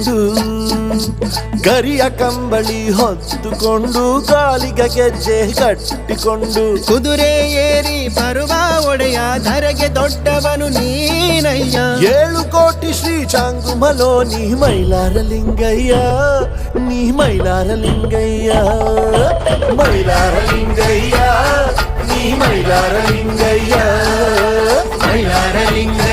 ಕಟ್ಟಿಕೊಂಡು ಗರಿಯ ಕಂಬಳಿ ಹೊತ್ತುಕೊಂಡು ಕಾಲಿಗ ಗೆಜ್ಜೆ ಕಟ್ಟಿಕೊಂಡು ಕುದುರೆ ಏರಿ ಬರುವ ಒಡೆಯ ಧರೆಗೆ ದೊಡ್ಡವನು ನೀನಯ್ಯ. 7 ಕೋಟಿ ಶ್ರೀ ಚಾಂಗುಮಲೋ ನೀ ಮೈಲಾರ ಲಿಂಗಯ್ಯ, ನೀ ಮೈಲಾರ ಲಿಂಗಯ್ಯ, ಮೈಲಾರ ಲಿಂಗಯ್ಯ, ನೀ ಮೈಲಾರ ಲಿಂಗಯ್ಯ, ಮೈಲಾರ ಲಿಂಗ